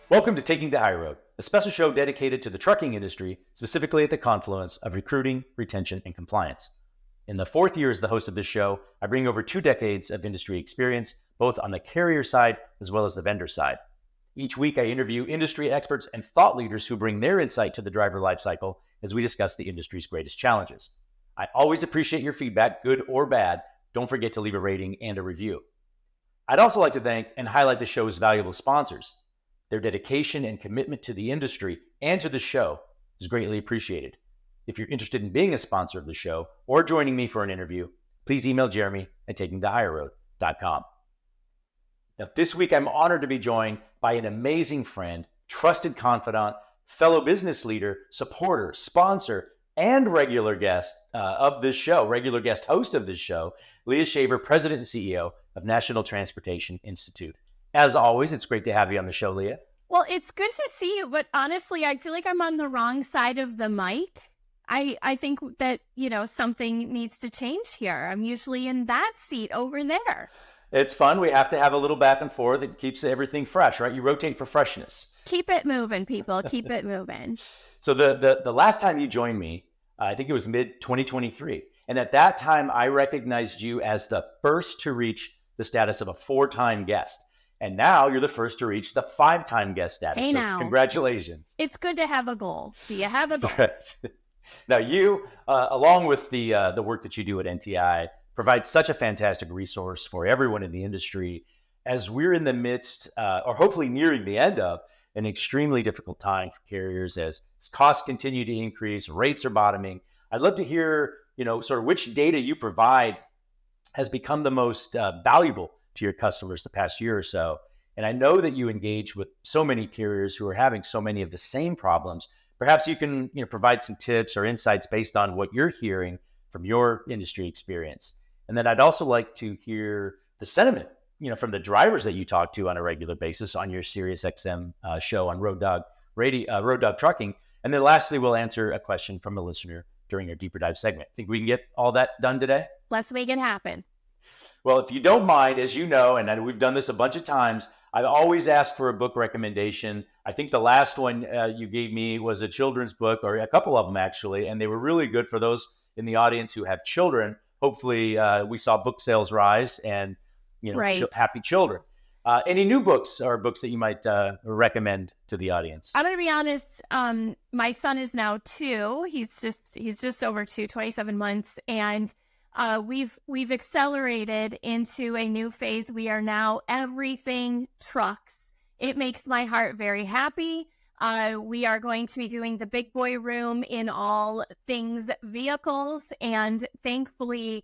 Welcome to Taking the High Road, a special show dedicated to the trucking industry, specifically at the confluence of recruiting, retention, and compliance. In the fourth year as the host of this show, I bring over 2 decades of industry experience, both on the carrier side as well as the vendor side. Each week, I interview industry experts and thought leaders who bring their insight to the driver lifecycle as we discuss the industry's greatest challenges. I always appreciate your feedback, good or bad. Don't forget to leave a rating and a review. I'd also like to thank and highlight the show's valuable sponsors. Their dedication and commitment to the industry and to the show is greatly appreciated. If you're interested in being a sponsor of the show or joining me for an interview, please email Jeremy at takingthehigherroad.com. Now, this week, I'm honored to be joined by an amazing friend, trusted confidant, fellow business leader, supporter, sponsor, and regular guest of this show, regular guest host of this show, Leah Shaver, President and CEO of National Transportation Institute. As always, it's great to have you on the show, Leah. Well, it's good to see you, but honestly, I feel like I'm on the wrong side of the mic. I think that, something needs to change here. I'm usually in that seat over there. It's fun. We have to have a little back and forth. It keeps everything fresh, right? You rotate for freshness. Keep it moving, people. Keep it moving. So the last time you joined me, I think it was mid-2023. And at that time, I recognized you as the first to reach the status of a 4-time guest. And now you're the first to reach the 5-time guest status. Hey, so now. Congratulations. It's good to have a goal. Do you have a goal? Right. Now you, along with the work that you do at NTI, provide such a fantastic resource for everyone in the industry as we're in the midst, or hopefully nearing the end of, an extremely difficult time for carriers as costs continue to increase, rates are bottoming. I'd love to hear, sort of which data you provide has become the most valuable to your customers the past year or so. And I know that you engage with so many carriers who are having so many of the same problems. Perhaps you can provide some tips or insights based on what you're hearing from your industry experience. And then I'd also like to hear the sentiment, from the drivers that you talk to on a regular basis on your SiriusXM show on Road Dog Trucking. And then lastly, we'll answer a question from a listener during our deeper dive segment. Think we can get all that done today? Let's make it happen. Well, if you don't mind, as you know, and we've done this a bunch of times, I've always asked for a book recommendation. I think the last one you gave me was a children's book, or a couple of them actually, and they were really good for those in the audience who have children. Hopefully, we saw book sales rise and right. Happy children. Any new books or books that you might recommend to the audience? I'm going to be honest. My son is now 2. He's just over 2, 27 months, and we've accelerated into a new phase. We are now everything trucks. It makes my heart very happy. We are going to be doing the big boy room in all things vehicles, and thankfully,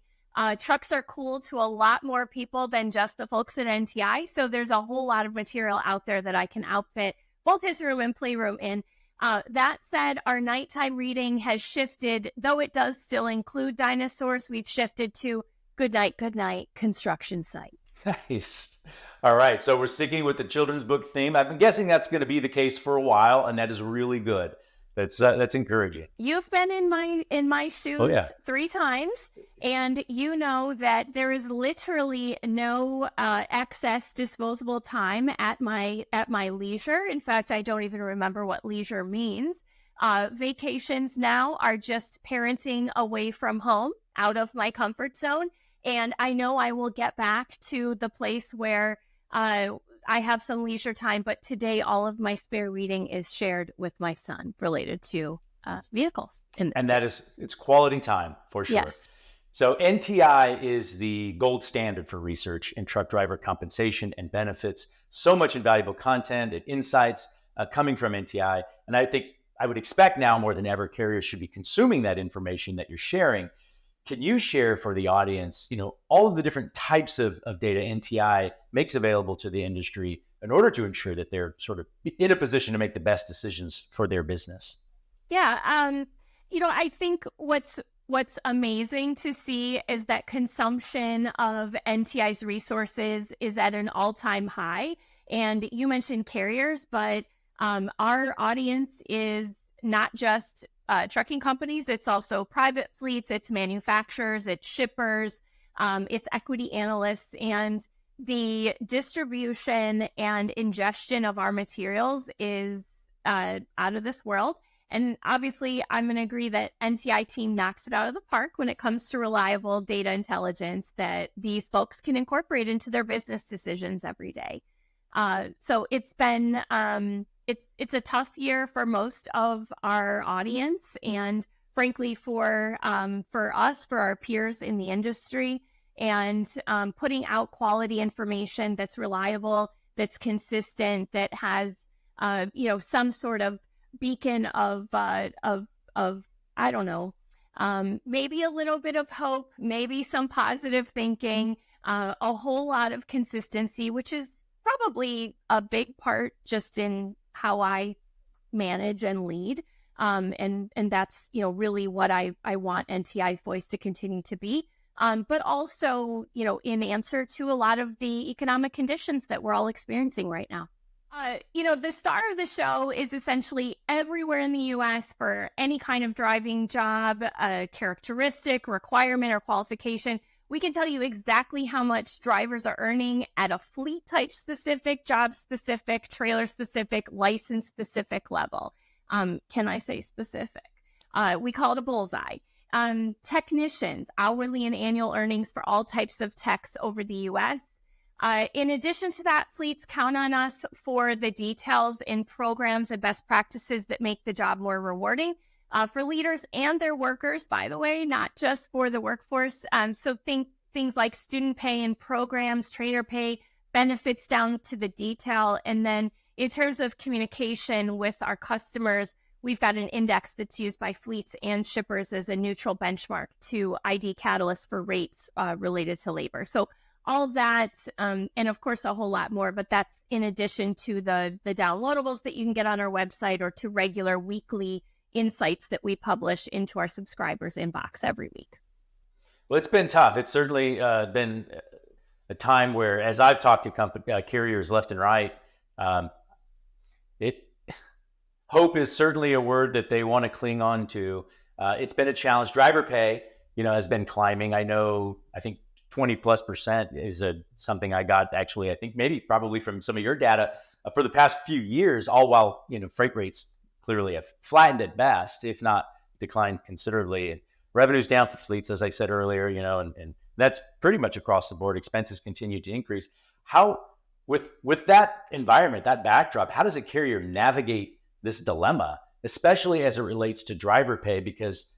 trucks are cool to a lot more people than just the folks at NTI. So there's a whole lot of material out there that I can outfit both his room and playroom in. That said, our nighttime reading has shifted, though it does still include dinosaurs. We've shifted to Good Night, construction site. Nice. All right. So we're sticking with the children's book theme. I've been guessing that's going to be the case for a while, and that is really good. That's encouraging. You've been in my shoes 3 times, and you know that there is literally no excess disposable time at my leisure. In fact, I don't even remember what leisure means. Vacations now are just parenting away from home, out of my comfort zone, and I know I will get back to the place where I have some leisure time, but today all of my spare reading is shared with my son related to vehicles. It's quality time for sure. Yes. So NTI is the gold standard for research in truck driver compensation and benefits. So much invaluable content and insights coming from NTI. And I think I would expect now more than ever, carriers should be consuming that information that you're sharing. Can you share for the audience, all of the different types of data NTI makes available to the industry in order to ensure that they're sort of in a position to make the best decisions for their business? Yeah. I think what's amazing to see is that consumption of NTI's resources is at an all-time high. And you mentioned carriers, but our audience is not just trucking companies. It's also private fleets, it's manufacturers, it's shippers, it's equity analysts. And the distribution and ingestion of our materials is out of this world. And obviously, I'm going to agree that NTI team knocks it out of the park when it comes to reliable data intelligence that these folks can incorporate into their business decisions every day. So it's been it's a tough year for most of our audience, and frankly for us, for our peers in the industry, and putting out quality information that's reliable, that's consistent, that has some sort of beacon of I don't know, maybe a little bit of hope, maybe some positive thinking, a whole lot of consistency, which is probably a big part just in how I manage and lead. And that's, really what I want NTI's voice to continue to be. But also, in answer to a lot of the economic conditions that we're all experiencing right now. The star of the show is essentially everywhere in the U.S. for any kind of driving job, characteristic, requirement, or qualification. We can tell you exactly how much drivers are earning at a fleet type specific, job specific, trailer specific, license specific level. Can I say specific? We call it a bullseye. Technicians, hourly and annual earnings for all types of techs over the U.S. In addition to that, fleets count on us for the details in programs and best practices that make the job more rewarding for leaders and their workers, by the way, not just for the workforce. So think things like student pay and programs, trainer pay, benefits down to the detail. And then in terms of communication with our customers, we've got an index that's used by fleets and shippers as a neutral benchmark to ID catalysts for rates related to labor. So all of that, and of course a whole lot more, but that's in addition to the downloadables that you can get on our website, or to regular weekly insights that we publish into our subscribers' inbox every week. Well, it's been tough. It's certainly been a time where, as I've talked to carriers left and right, hope is certainly a word that they want to cling on to. It's been a challenge. Driver pay, has been climbing. I think 20+% is something I got, actually, I think probably from some of your data for the past few years, all while, freight rates clearly have flattened at best, if not declined considerably. And revenue's down for fleets, as I said earlier, and that's pretty much across the board. Expenses continue to increase. How, with that environment, that backdrop, how does a carrier navigate this dilemma, especially as it relates to driver pay? Because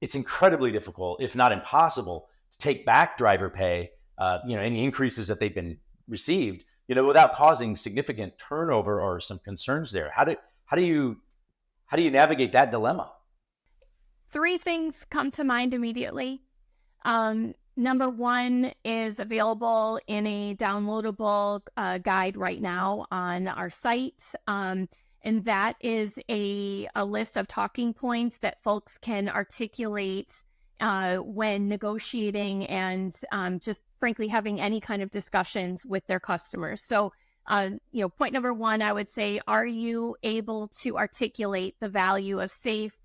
it's incredibly difficult, if not impossible, to take back driver pay, any increases that they've been received, without causing significant turnover or some concerns there. How do you navigate that dilemma? Three things come to mind immediately. Number one is available in a downloadable guide right now on our site. And that is a list of talking points that folks can articulate when negotiating and just frankly having any kind of discussions with their customers. So, point number one, I would say, are you able to articulate the value of safe,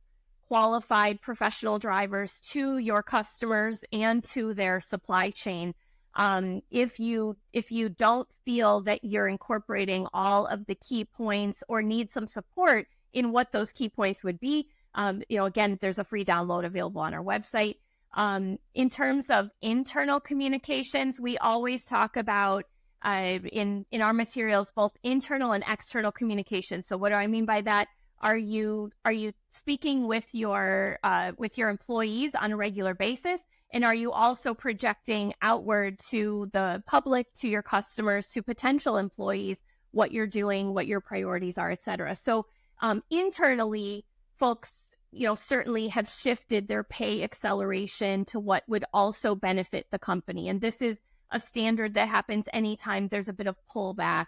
qualified professional drivers to your customers and to their supply chain? If you don't feel that you're incorporating all of the key points, or need some support in what those key points would be, again, there's a free download available on our website. In terms of internal communications, we always talk about in our materials both internal and external communication. So what do I mean by that? Are you speaking with your employees on a regular basis? And are you also projecting outward to the public, to your customers, to potential employees, what you're doing, what your priorities are, et cetera? So internally, folks, certainly have shifted their pay acceleration to what would also benefit the company. And this is a standard that happens anytime there's a bit of pullback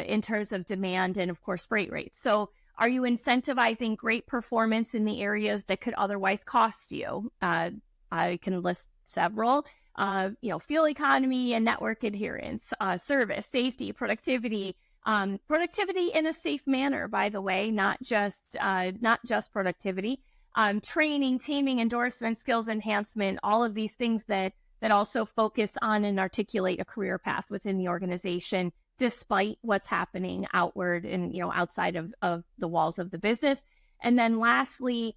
in terms of demand and, of course, freight rates. So are you incentivizing great performance in the areas that could otherwise cost you? I can list several, fuel economy and network adherence, service, safety, productivity in a safe manner, by the way, not just productivity, training, teaming, endorsement, skills enhancement, all of these things that that also focus on and articulate a career path within the organization, despite what's happening outward and, outside of the walls of the business. And then lastly,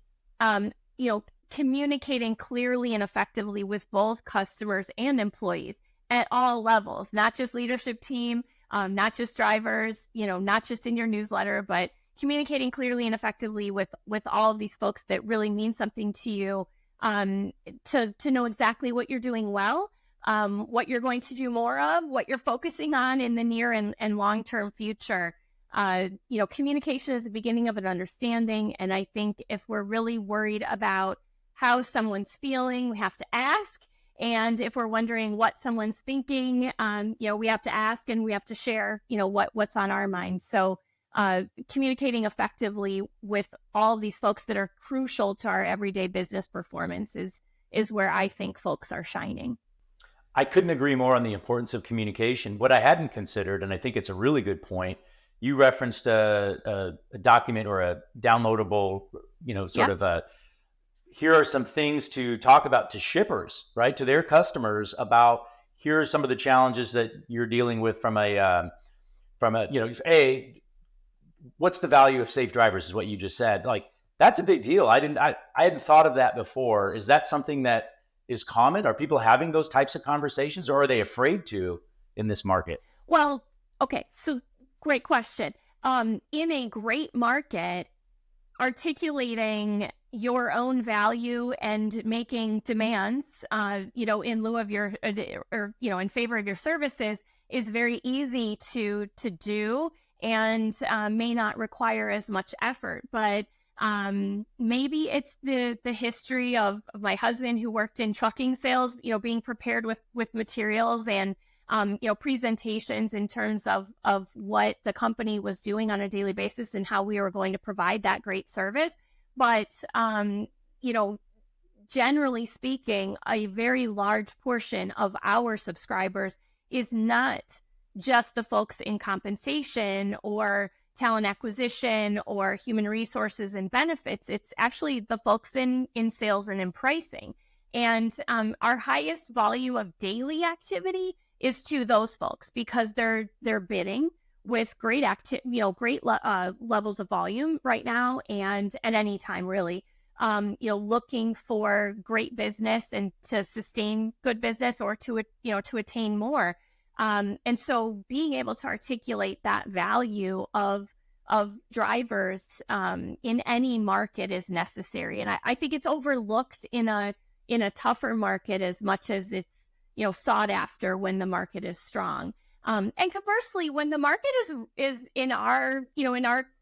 communicating clearly and effectively with both customers and employees at all levels, not just leadership team, not just drivers, not just in your newsletter, but communicating clearly and effectively with all of these folks that really mean something to you, to know exactly what you're doing well, what you're going to do more of, what you're focusing on in the near and long-term future. Communication is the beginning of an understanding. And I think if we're really worried about how someone's feeling, we have to ask. And if we're wondering what someone's thinking, we have to ask and we have to share, what's on our mind. So communicating effectively with all of these folks that are crucial to our everyday business performance is where I think folks are shining. I couldn't agree more on the importance of communication. What I hadn't considered, and I think it's a really good point, you referenced a document or a downloadable, here are some things to talk about to shippers, right? To their customers about, here are some of the challenges that you're dealing with from what's the value of safe drivers is what you just said. Like, that's a big deal. I hadn't thought of that before. Is that something that is common? Are people having those types of conversations, or are they afraid to in this market? Well, okay. So great question. In a great market, articulating your own value and making demands, in lieu of your, in favor of your services is very easy to do, and may not require as much effort. But maybe it's the history of my husband, who worked in trucking sales, being prepared with materials and presentations in terms of what the company was doing on a daily basis and how we were going to provide that great service. But, generally speaking, a very large portion of our subscribers is not just the folks in compensation or talent acquisition or human resources and benefits. It's actually the folks in sales and in pricing. And our highest volume of daily activity is to those folks, because they're bidding with great levels of volume right now, and at any time really, looking for great business and to sustain good business, or to attain more. And so being able to articulate that value of drivers in any market is necessary. And I think it's overlooked in a tougher market as much as it's sought after when the market is strong. And conversely, when the market is in our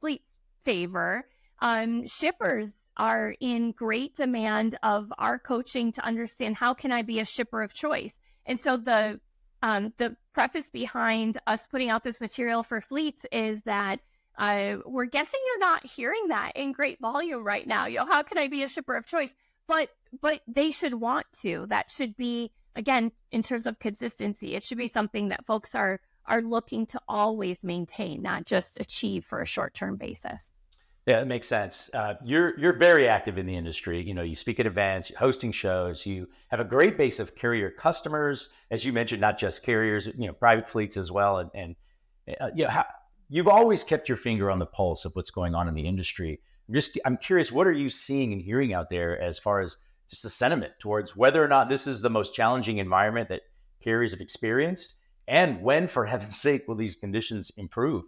fleet's favor, shippers are in great demand of our coaching to understand, how can I be a shipper of choice? And so the preface behind us putting out this material for fleets is that we're guessing you're not hearing that in great volume right now. How can I be a shipper of choice? But they should want to. That should be, again, in terms of consistency, it should be something that folks are looking to always maintain, not just achieve for a short-term basis. Yeah, that makes sense. You're very active in the industry. You speak at events, hosting shows. You have a great base of carrier customers, as you mentioned, not just carriers, private fleets as well. And you've always kept your finger on the pulse of what's going on in the industry. I'm curious, what are you seeing and hearing out there as far as just the sentiment towards whether or not this is the most challenging environment that carriers have experienced, and when, for heaven's sake, will these conditions improve?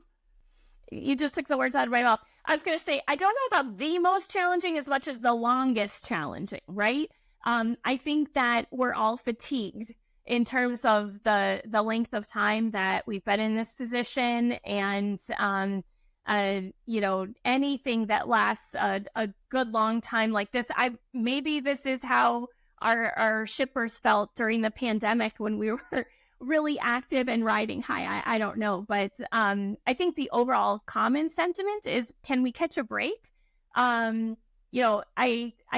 You just took the words out of my mouth. I was going to say, I don't know about the most challenging as much as the longest challenging, right? I think that we're all fatigued in terms of the length of time that we've been in this position, and anything that lasts a good long time like this. Maybe this is how our shippers felt during the pandemic when we were really active and riding high. I don't know, but I think the overall common sentiment is, can we catch a break? I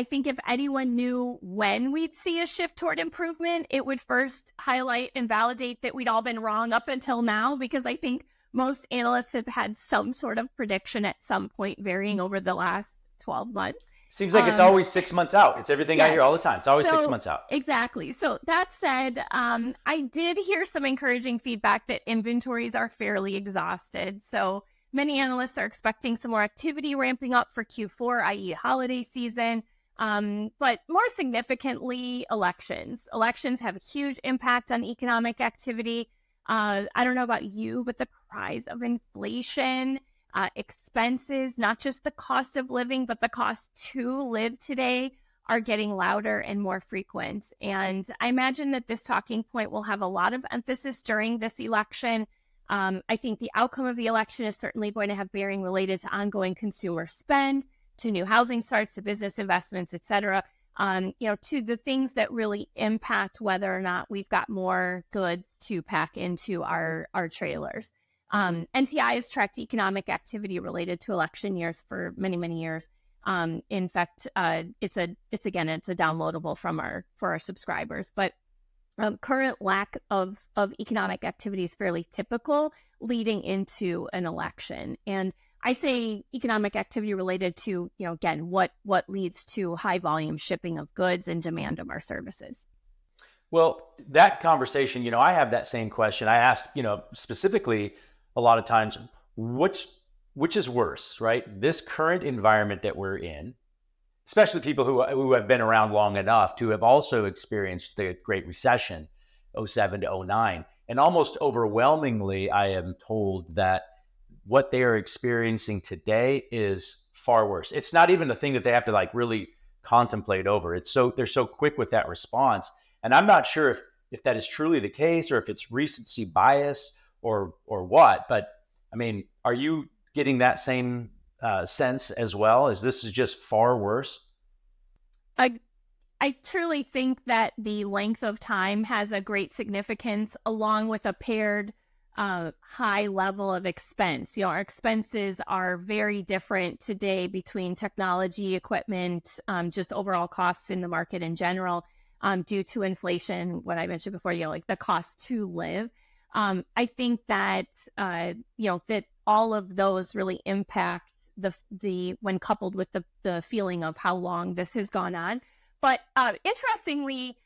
think if anyone knew when we'd see a shift toward improvement, it would first highlight and validate that we'd all been wrong up until now, because I think most analysts have had some sort of prediction at some point, varying over the last 12 months. Seems like it's always 6 months out. It's everything I Yes. hear all the time. It's always 6 So months out. exactly. So that said, I did hear some encouraging feedback that inventories are fairly exhausted. So many analysts are expecting some more activity ramping up for Q4, i.e. holiday season. But more significantly, elections. Elections have a huge impact on economic activity. I don't know about you, but the rise of inflation, expenses, not just the cost of living, but the cost to live today are getting louder and more frequent. And I imagine that this talking point will have a lot of emphasis during this election. I think the outcome of the election is certainly going to have bearing related to ongoing consumer spend, to new housing starts, to business investments, et cetera, to the things that really impact whether or not we've got more goods to pack into our trailers. NTI has tracked economic activity related to election years for many, many years. In fact, it's a downloadable for our subscribers, but current lack of economic activity is fairly typical leading into an election. And I say economic activity related to, again, what leads to high volume shipping of goods and demand of our services. Well, that conversation, I have that same question. I ask, specifically a lot of times, which is worse, right? This current environment that we're in, especially people who have been around long enough to have also experienced the Great Recession, 07 to 09. And almost overwhelmingly, I am told that what they are experiencing today is far worse. It's not even a thing that they have to really contemplate over. They're so quick with that response. And I'm not sure if that is truly the case or if it's recency bias or what. But I mean, are you getting that same sense as well? As this is just far worse? I truly think that the length of time has a great significance, along with a paired high level of expense. Our expenses are very different today between technology, equipment, just overall costs in the market in general, due to inflation, what I mentioned before, the cost to live. I think that, that all of those really impact the when coupled with the feeling of how long this has gone on. But interestingly,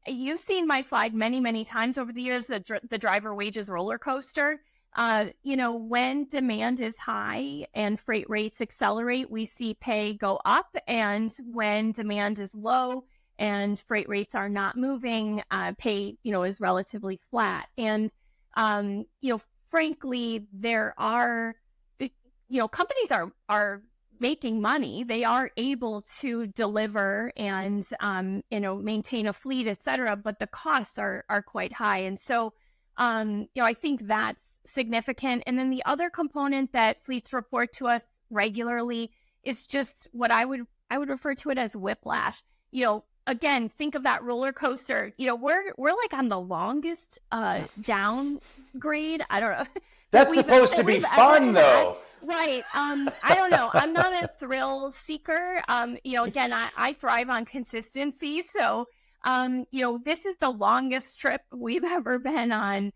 you've seen my slide many, many times over the years, the driver wages roller coaster. When demand is high and freight rates accelerate, we see pay go up. And when demand is low and freight rates are not moving, pay, is relatively flat. And, frankly, there are, companies are making money. They are able to deliver and, maintain a fleet, et cetera, but the costs are quite high. And so, I think that's significant. And then the other component that fleets report to us regularly is just what I would refer to it as whiplash. Again, think of that roller coaster. We're on the longest downgrade. I don't know. That's supposed to be fun, though. Right. I don't know. I'm not a thrill seeker. Again, I thrive on consistency. So, this is the longest trip we've ever been on,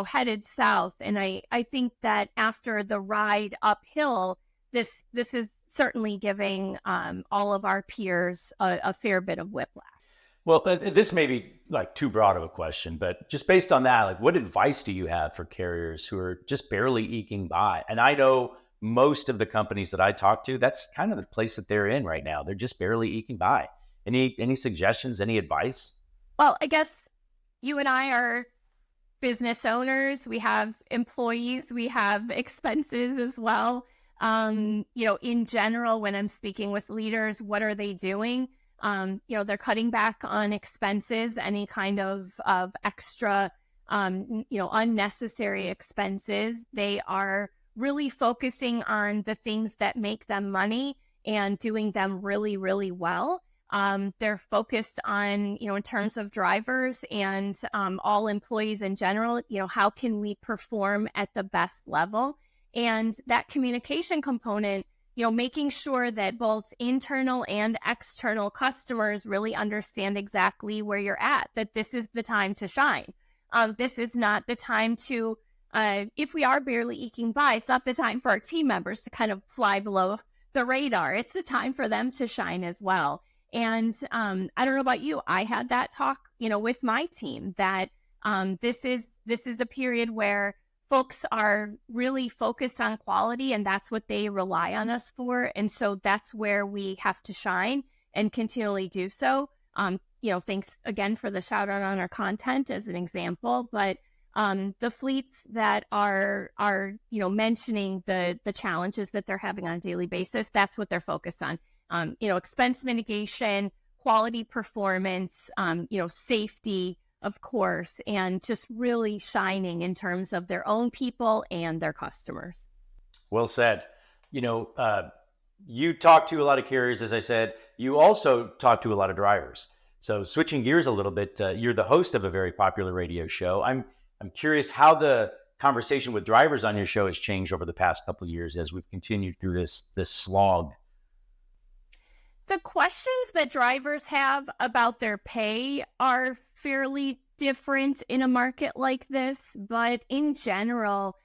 headed south. And I think that after the ride uphill, this is certainly giving all of our peers a fair bit of whiplash. Well, this may be too broad of a question, but just based on that, what advice do you have for carriers who are just barely eking by? And I know most of the companies that I talk to, that's kind of the place that they're in right now. They're just barely eking by. Any suggestions, any advice? Well, I guess you and I are business owners. We have employees, we have expenses as well. In general, when I'm speaking with leaders, what are they doing? They're cutting back on expenses, any kind of extra, unnecessary expenses. They are really focusing on the things that make them money and doing them really, really well. They're focused on, in terms of drivers and all employees in general, how can we perform at the best level? And that communication component, making sure that both internal and external customers really understand exactly where you're at, that this is the time to shine. This is not the time to, if we are barely eking by, it's not the time for our team members to kind of fly below the radar. It's the time for them to shine as well. And I don't know about you. I had that talk, with my team that this is a period where folks are really focused on quality, and that's what they rely on us for. And so that's where we have to shine and continually do so. Thanks again for the shout out on our content as an example, but the fleets that are mentioning the challenges that they're having on a daily basis, that's what they're focused on. Expense mitigation, quality performance, safety, of course, and just really shining in terms of their own people and their customers. Well said. You talk to a lot of carriers, as I said. You also talk to a lot of drivers. So switching gears a little bit, you're the host of a very popular radio show. I'm curious how the conversation with drivers on your show has changed over the past couple of years as we've continued through this slog. The questions that drivers have about their pay are fairly different in a market like this, but in general,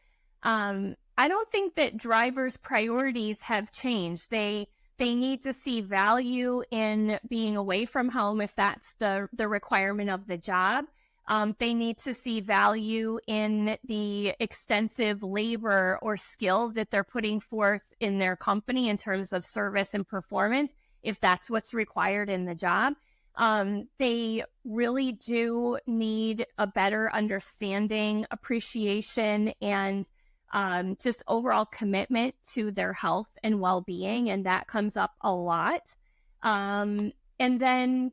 I don't think that drivers' priorities have changed. They need to see value in being away from home if that's the requirement of the job. They need to see value in the extensive labor or skill that they're putting forth in their company in terms of service and performance, if that's what's required in the job. They really do need a better understanding, appreciation, and just overall commitment to their health and well-being. And that comes up a lot. And then,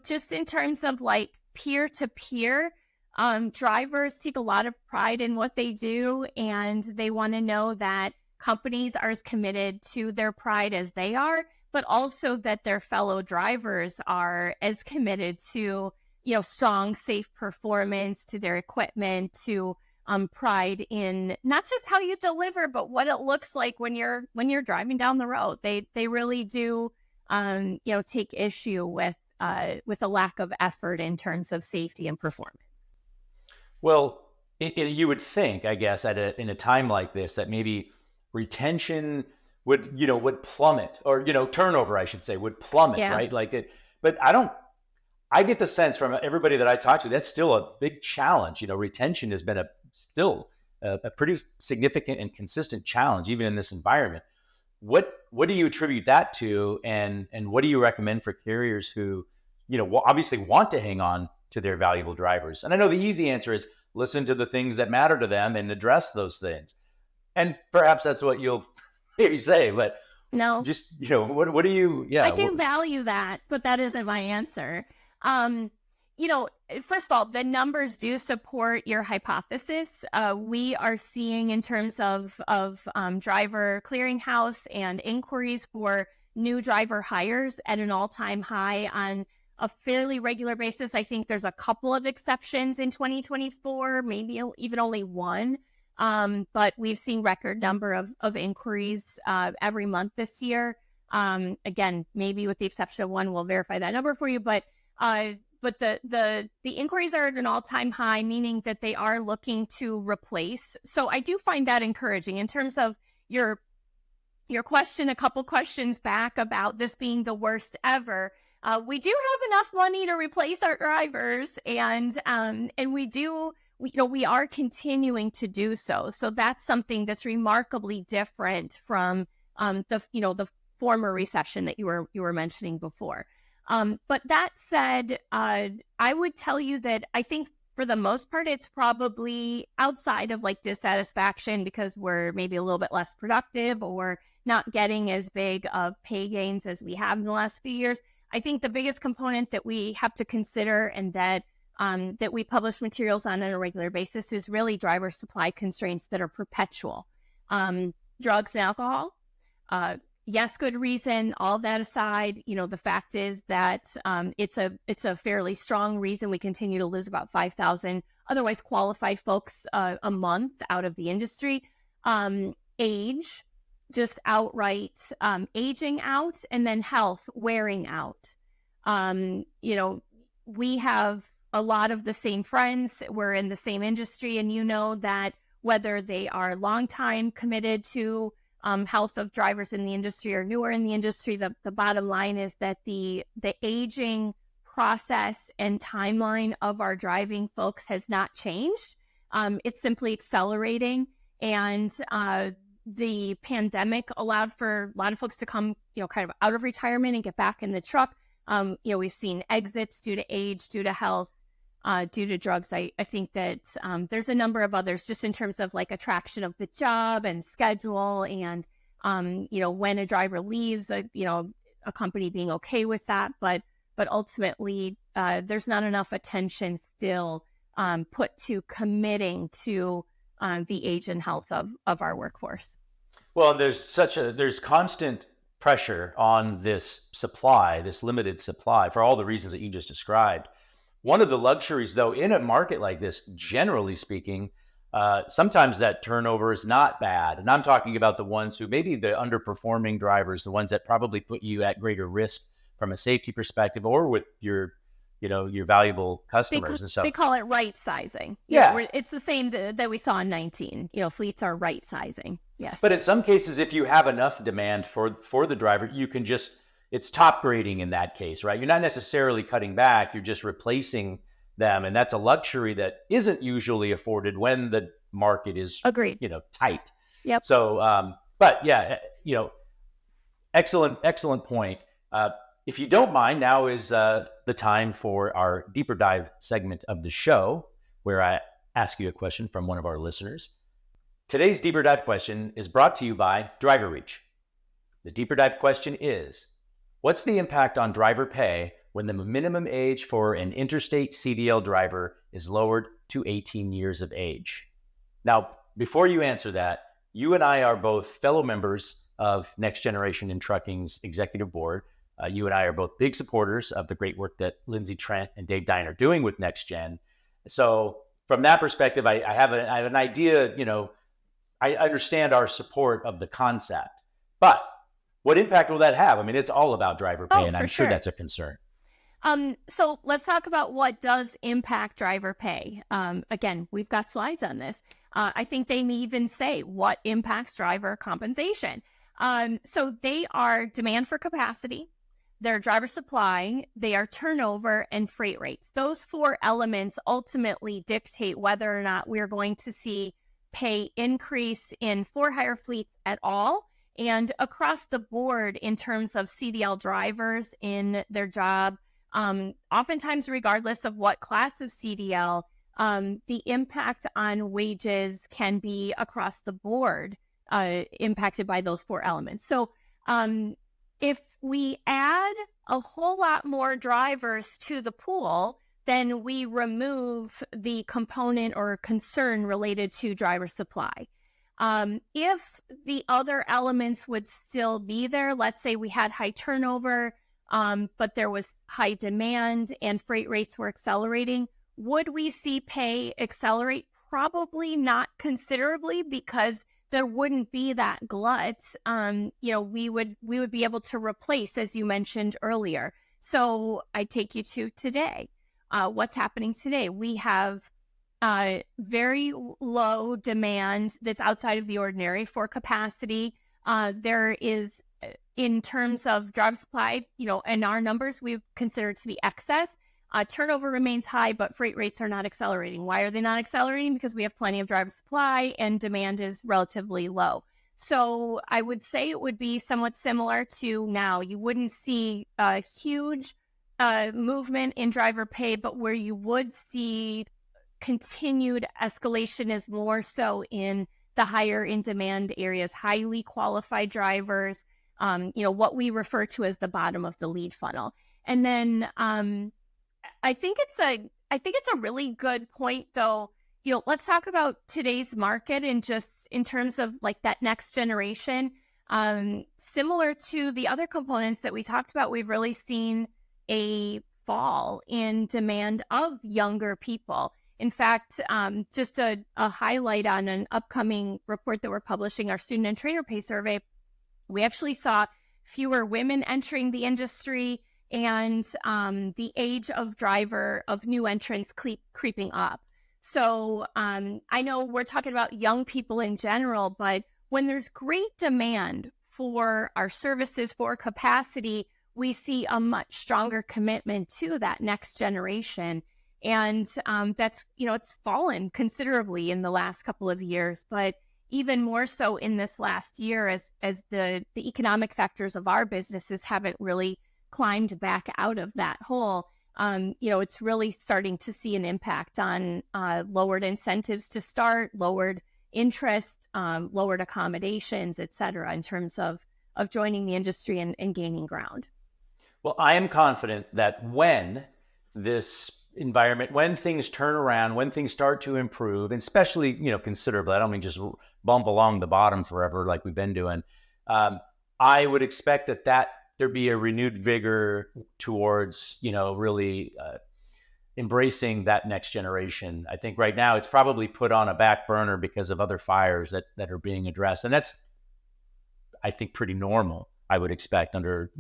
just in terms of like peer-to-peer, drivers take a lot of pride in what they do, and they want to know that companies are as committed to their pride as they are, but also that their fellow drivers are as committed to, strong, safe performance, to their equipment, to pride in not just how you deliver, but what it looks like when you're driving down the road. They really do, take issue with a lack of effort in terms of safety and performance. Well, you would think, I guess, in a time like this, that maybe retention would plummet, or turnover, I should say, would plummet, Yeah. right? But I get the sense from everybody that I talk to, that's still a big challenge. Retention has been still a pretty significant and consistent challenge, even in this environment. What do you attribute that to, and what do you recommend for carriers who, obviously want to hang on to their valuable drivers? And I know the easy answer is listen to the things that matter to them and address those things. And perhaps that's what you'll maybe say, but no, just, what do you, I do value that, but that isn't my answer. First of all, the numbers do support your hypothesis. We are seeing, in terms of driver clearinghouse and inquiries for new driver hires, at an all-time high on a fairly regular basis. I think there's a couple of exceptions in 2024, maybe even only one. But we've seen record number of inquiries every month this year. Again, maybe with the exception of one, we'll verify that number for you. But the inquiries are at an all-time high, meaning that they are looking to replace. So I do find that encouraging. In terms of your question, a couple questions back about this being the worst ever, we do have enough money to replace our drivers, and we are continuing to do so. So that's something that's remarkably different from the former recession that you were mentioning before. But that said, I would tell you that I think for the most part, it's probably outside of like dissatisfaction because we're maybe a little bit less productive or not getting as big of pay gains as we have in the last few years. I think the biggest component that we have to consider, and that we publish materials on a regular basis, is really driver supply constraints that are perpetual. Drugs and alcohol, yes, good reason. All that aside, the fact is that it's a fairly strong reason we continue to lose about 5,000 otherwise qualified folks a month out of the industry. Age, just outright aging out, and then health wearing out. We have a lot of the same friends. We're in the same industry, and that whether they are longtime committed to health of drivers in the industry or newer in the industry, the bottom line is that the aging process and timeline of our driving folks has not changed. It's simply accelerating, and the pandemic allowed for a lot of folks to come, kind of out of retirement and get back in the truck. We've seen exits due to age, due to health, due to drugs. I think that there's a number of others just in terms of like attraction of the job and schedule and, when a driver leaves, a company being okay with that. But ultimately, there's not enough attention still put to committing to the age and health of our workforce. Well, there's constant pressure on this limited supply, for all the reasons that you just described. One of the luxuries, though, in a market like this, generally speaking, sometimes that turnover is not bad. And I'm talking about the ones who maybe the underperforming drivers, the ones that probably put you at greater risk from a safety perspective or with your valuable customers and stuff. They call it right sizing. Yeah. It's the same that we saw in 19. Fleets are right sizing. Yes. But in some cases, if you have enough demand for the driver, you can it's top grading in that case, right? You're not necessarily cutting back, you're just replacing them. And that's a luxury that isn't usually afforded when the market is, agreed, tight. Yep. So, but yeah, excellent point. If you don't mind, now is the time for our deeper dive segment of the show, where I ask you a question from one of our listeners. Today's deeper dive question is brought to you by DriverReach. The deeper dive question is, what's the impact on driver pay when the minimum age for an interstate CDL driver is lowered to 18 years of age? Now, before you answer that, you and I are both fellow members of Next Generation in Trucking's executive board. You and I are both big supporters of the great work that Lindsay Trent and Dave Dine are doing with Next Gen. So from that perspective, I have an idea, I understand our support of the concept. But what impact will that have? I mean, it's all about driver pay, and I'm sure that's a concern. So let's talk about what does impact driver pay. Again, we've got slides on this. I think they may even say what impacts driver compensation. So they are demand for capacity, their driver supply, they are turnover, and freight rates. Those four elements ultimately dictate whether or not we're going to see pay increase in for-hire fleets at all, and across the board in terms of CDL drivers in their job. Oftentimes, regardless of what class of CDL, the impact on wages can be across the board, impacted by those four elements. So if we add a whole lot more drivers to the pool, then we remove the component or concern related to driver supply. If the other elements would still be there, let's say we had high turnover, but there was high demand and freight rates were accelerating, would we see pay accelerate? Probably not considerably, because there wouldn't be that glut. We would be able to replace, as you mentioned earlier. So I take you to today. What's happening today? We have very low demand that's outside of the ordinary for capacity. There is, in terms of driver supply, in our numbers, we consider it to be excess. Turnover remains high, but freight rates are not accelerating. Why are they not accelerating? Because we have plenty of driver supply and demand is relatively low. So I would say it would be somewhat similar to now. You wouldn't see a huge movement in driver pay, but where you would see continued escalation is more so in the higher in demand areas, highly qualified drivers, what we refer to as the bottom of the lead funnel. And then I think it's a really good point, though. Let's talk about today's market and just in terms of like that next generation. Similar to the other components that we talked about, we've really seen a fall in demand of younger people. In fact, just a highlight on an upcoming report that we're publishing, our student and trainer pay survey, we actually saw fewer women entering the industry and the age of new entrants creeping up. So I know we're talking about young people in general, but when there's great demand for our services, for capacity, we see a much stronger commitment to that next generation. And that's, it's fallen considerably in the last couple of years, but even more so in this last year as the economic factors of our businesses haven't really climbed back out of that hole. It's really starting to see an impact on lowered incentives to start, lowered interest, lowered accommodations, et cetera, in terms of joining the industry and gaining ground. Well, I am confident that when this environment, when things turn around, when things start to improve, and especially, considerably, I don't mean just bump along the bottom forever like we've been doing, I would expect that there be a renewed vigor towards, really embracing that next generation. I think right now it's probably put on a back burner because of other fires that are being addressed. And that's, I think, pretty normal, I would expect under,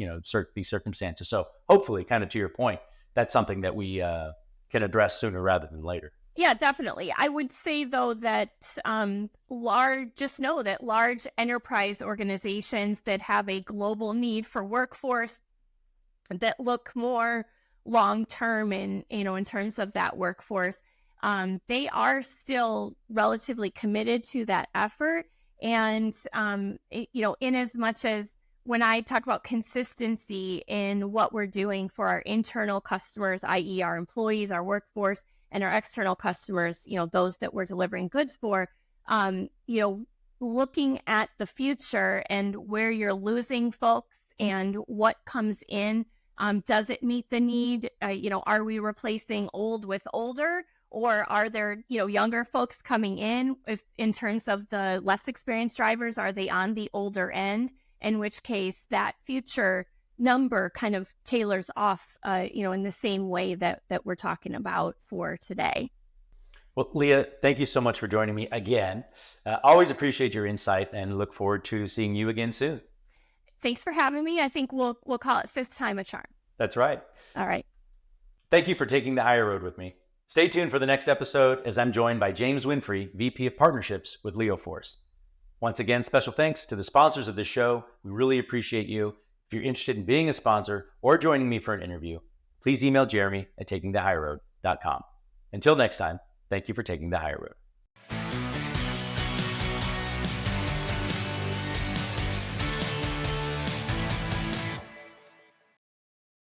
these circumstances. So hopefully, kind of to your point, that's something that we can address sooner rather than later. Yeah, definitely. I would say, though, that large enterprise organizations that have a global need for workforce, that look more long-term in terms of that workforce, they are still relatively committed to that effort. And, in as much as when I talk about consistency in what we're doing for our internal customers, i.e. our employees, our workforce, and our external customers, those that we're delivering goods for, looking at the future and where you're losing folks and what comes in, does it meet the need? Are we replacing old with older, or are there, younger folks coming in? If in terms of the less experienced drivers, are they on the older end? In which case that future number kind of tailors off, in the same way that we're talking about for today. Well, Leah, thank you so much for joining me again. Always appreciate your insight and look forward to seeing you again soon. Thanks for having me. I think we'll call it fifth time a charm. That's right. All right. Thank you for taking the higher road with me. Stay tuned for the next episode as I'm joined by James Winfrey, VP of Partnerships with LeoForce. Once again, special thanks to the sponsors of this show. We really appreciate you. If you're interested in being a sponsor or joining me for an interview, please email Jeremy at takingthehigherroad.com. Until next time, thank you for taking the higher road.